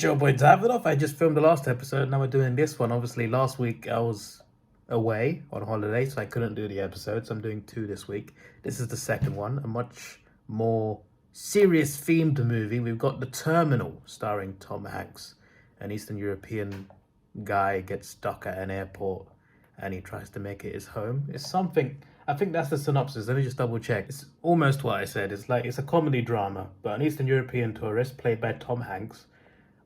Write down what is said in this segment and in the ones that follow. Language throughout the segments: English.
Your boy Davidoff. I just filmed the last episode. Now we're doing this one. Obviously, last week I was away on holiday, so I couldn't do the episode. So I'm doing two this week. This is the second one, a much more serious themed movie. We've got The Terminal, starring Tom Hanks. An Eastern European guy gets stuck at an airport and he tries to make it his home. It's something, I think that's the synopsis. Let me just double check. It's almost what I said. It's a comedy drama, but an Eastern European tourist played by Tom Hanks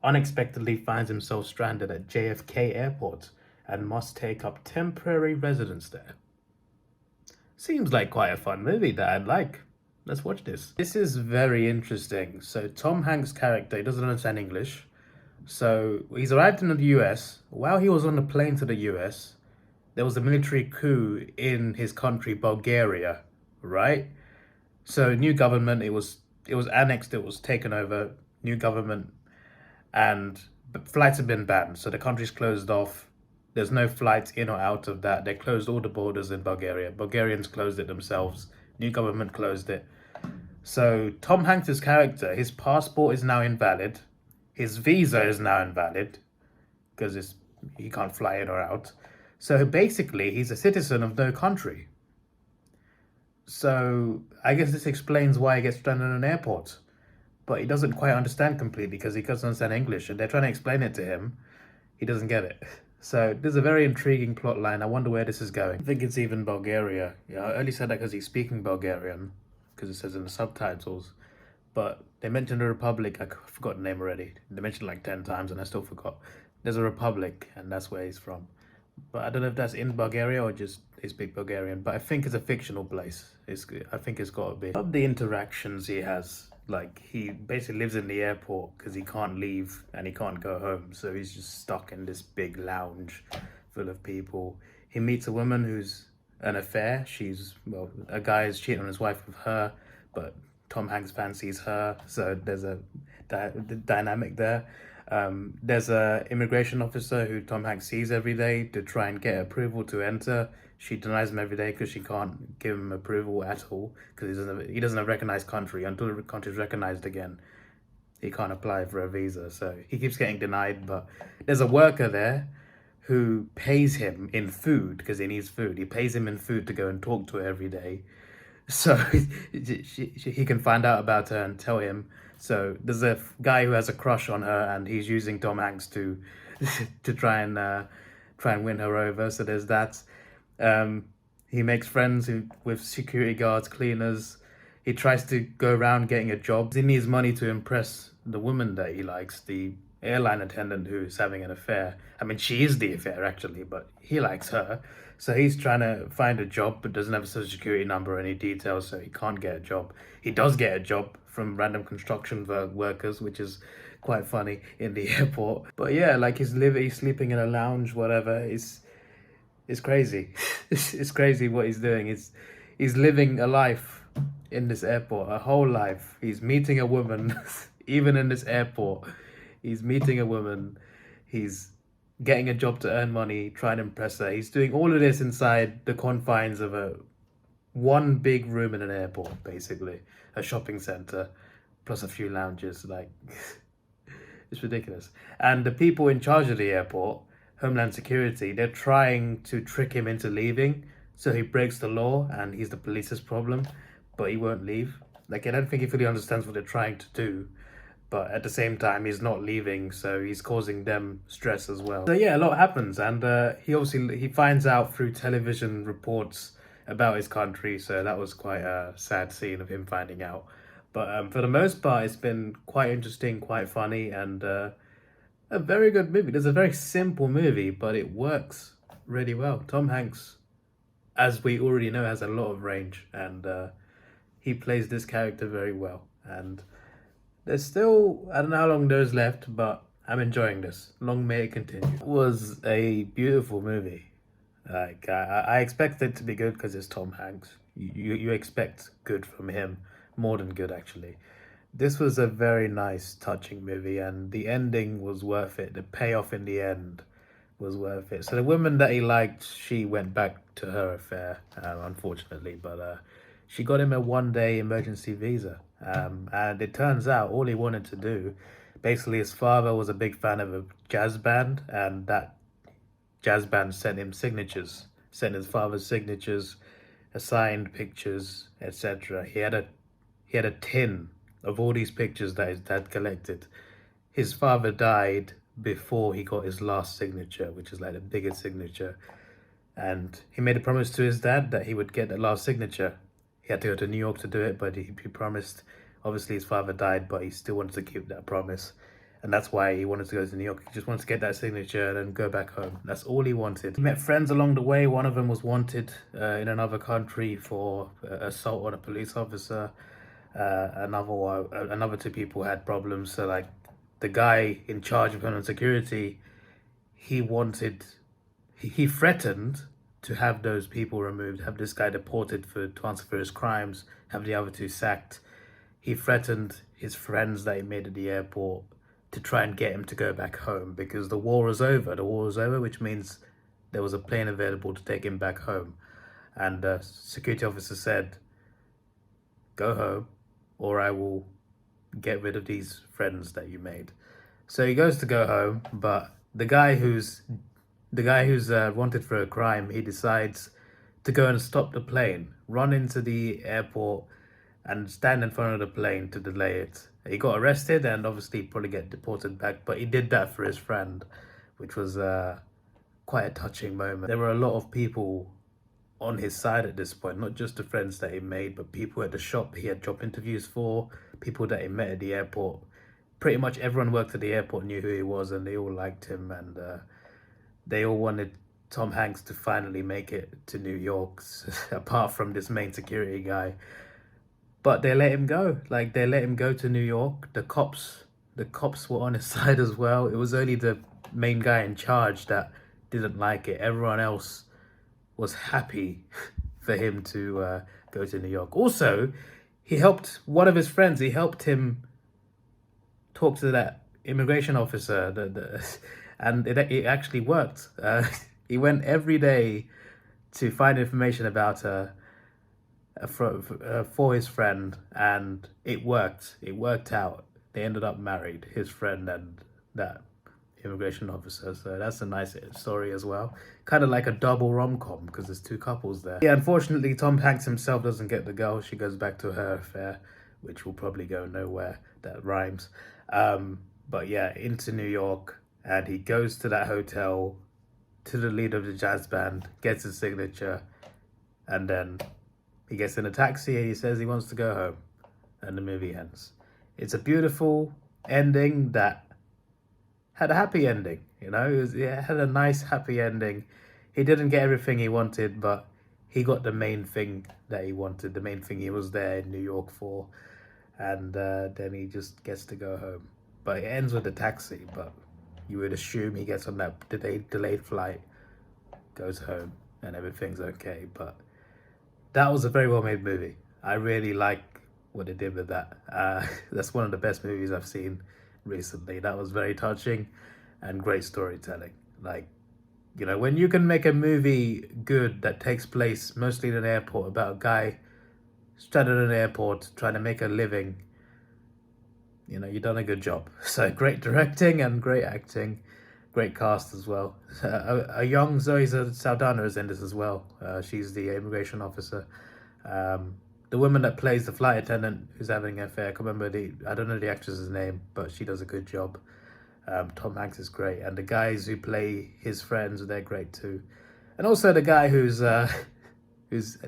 unexpectedly finds himself stranded at JFK Airport and must take up temporary residence there. Seems like quite a fun movie that I'd like. Let's watch this. This is very interesting. So Tom Hanks' character, he doesn't understand English. So he's arrived in the US. While he was on the plane to the US, there was a military coup in his country, Bulgaria, right? So new government, it was annexed, it was taken over, new government, and flights have been banned. So the country's closed off. There's no flights in or out of that. They closed all the borders in Bulgaria. Bulgarians closed it themselves. New government closed it. So Tom Hanks' character, his passport is now invalid. His visa is now invalid because he can't fly in or out. So basically, he's a citizen of no country. So I guess this explains why he gets stranded in an airport. But he doesn't quite understand completely because he doesn't understand English, and they're trying to explain it to him. He doesn't get it. So there's a very intriguing plot line. I wonder where this is going. I think it's even Bulgaria. Yeah, I only said that because he's speaking Bulgarian, because it says in the subtitles. But they mentioned a republic. I forgot the name already. They mentioned it like 10 times and I still forgot. There's a republic and that's where he's from. But I don't know if that's in Bulgaria or just they speak Bulgarian. But I think it's a fictional place. I think it's got to be. I love the interactions he has. Like, he basically lives in the airport because he can't leave and he can't go home. So he's just stuck in this big lounge full of people. He meets a woman who's an affair. A guy is cheating on his wife with her, but Tom Hanks fancies her. So there's a dynamic there. There's a immigration officer who Tom Hanks sees every day to try and get approval to enter. She denies him every day because she can't give him approval at all because he doesn't have a recognized country. Until the country's recognized again, he can't apply for a visa. So he keeps getting denied. But there's a worker there who pays him in food because he needs food. He pays him in food to go and talk to her every day. So he can find out about her and tell him. So there's a guy who has a crush on her and he's using Tom Hanks to try and win her over. So there's that. He makes friends with security guards, cleaners. He tries to go around getting a job. He needs money to impress the woman that he likes, the airline attendant who's having an affair. I mean, she is the affair actually, but he likes her. So he's trying to find a job, but doesn't have a social security number or any details, so he can't get a job. He does get a job from random construction workers, which is quite funny in the airport. But yeah, like he's sleeping in a lounge, whatever. It's crazy. It's crazy what he's doing. He's living a life in this airport, a whole life. He's meeting a woman, even in this airport. He's meeting a woman. He's getting a job to earn money, trying to impress her. He's doing all of this inside the confines of one big room in an airport, basically. A shopping center, plus a few lounges. Like, it's ridiculous. And the people in charge of the airport, Homeland Security, they're trying to trick him into leaving. So he breaks the law and he's the police's problem, but he won't leave. Like, I don't think he fully understands what they're trying to do. But at the same time, he's not leaving, so he's causing them stress as well. So yeah, a lot happens, and he finds out through television reports about his country, so that was quite a sad scene of him finding out. But for the most part, it's been quite interesting, quite funny, and a very good movie. It's a very simple movie, but it works really well. Tom Hanks, as we already know, has a lot of range, and he plays this character very well. And there's still, I don't know how long there's left, but I'm enjoying this. Long may it continue. It was a beautiful movie. Like, I expect it to be good because it's Tom Hanks. You expect good from him, more than good actually. This was a very nice, touching movie, and the ending was worth it. The payoff in the end was worth it. So the woman that he liked, she went back to her affair, unfortunately, but she got him a one-day emergency visa. And it turns out all he wanted to do Basically, his father was a big fan of a jazz band, and that jazz band sent him signatures, sent his father's signatures, signed pictures, etc. He had a tin of all these pictures that his dad collected. His father died before he got his last signature, which is like the biggest signature. And he made a promise to his dad that he would get the last signature. He had to go to New York to do it, but he promised. Obviously, his father died, but he still wanted to keep that promise. And that's why he wanted to go to New York. He just wanted to get that signature and then go back home. That's all he wanted. He met friends along the way. One of them was wanted in another country for assault on a police officer. Another two people had problems. So like the guy in charge of Homeland Security, he threatened to have those people removed, have this guy deported to answer for his crimes, have the other two sacked. He threatened his friends that he made at the airport to try and get him to go back home because the war was over. The war was over, which means there was a plane available to take him back home. And the security officer said, go home or I will get rid of these friends that you made. So he goes to go home, but the guy who's wanted for a crime, he decides to go and stop the plane, run into the airport and stand in front of the plane to delay it. He got arrested and obviously probably get deported back, but he did that for his friend, which was quite a touching moment. There were a lot of people on his side at this point, not just the friends that he made, but people at the shop he had job interviews for, people that he met at the airport. Pretty much everyone worked at the airport knew who he was and they all liked him, and they all wanted Tom Hanks to finally make it to New York, apart from this main security guy. But they let him go. Like, they let him go to New York. The cops were on his side as well. It was only the main guy in charge that didn't like it. Everyone else was happy for him to go to New York. Also, he helped one of his friends. He helped him talk to that immigration officer. And it actually worked. He went every day to find information about her. For his friend, and it worked. It worked out. They ended up married, his friend and that immigration officer. So that's a nice story as well. Kind of like a double rom-com because there's two couples there. Yeah, unfortunately, Tom Hanks himself doesn't get the girl. She goes back to her affair, which will probably go nowhere. That rhymes. But yeah, into New York, and he goes to that hotel, to the leader of the jazz band, gets his signature, and then he gets in a taxi and he says he wants to go home, and the movie ends. It's a beautiful ending that had a happy ending, you know? It had a nice happy ending. He didn't get everything he wanted, but he got the main thing that he wanted, the main thing he was there in New York for, and then he just gets to go home. But it ends with a taxi, but you would assume he gets on that delayed flight, goes home, and everything's okay, but that was a very well-made movie. I really like what they did with that. That's one of the best movies I've seen recently. That was very touching and great storytelling. Like, you know, when you can make a movie good that takes place mostly in an airport about a guy stranded in an airport trying to make a living, you know, you've done a good job. So great directing and great acting. Great cast as well. A young Zoe Saldana is in this as well. She's the immigration officer. The woman that plays the flight attendant who's having an affair, I can't remember I don't know the actress's name, but she does a good job. Tom Hanks is great, and the guys who play his friends, they're great too. And also the guy who's the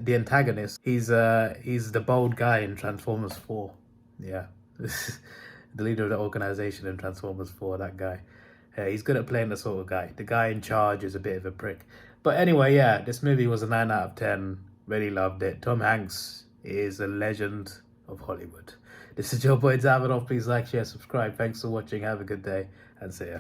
antagonist. He's the bald guy in Transformers 4. Yeah, the leader of the organization in Transformers 4. That guy. He's good at playing the sort of guy. The guy in charge is a bit of a prick. But anyway, yeah, this movie was a 9 out of 10. Really loved it. Tom Hanks is a legend of Hollywood. This is your boy Davidoff. Please like, share, subscribe. Thanks for watching. Have a good day and see ya.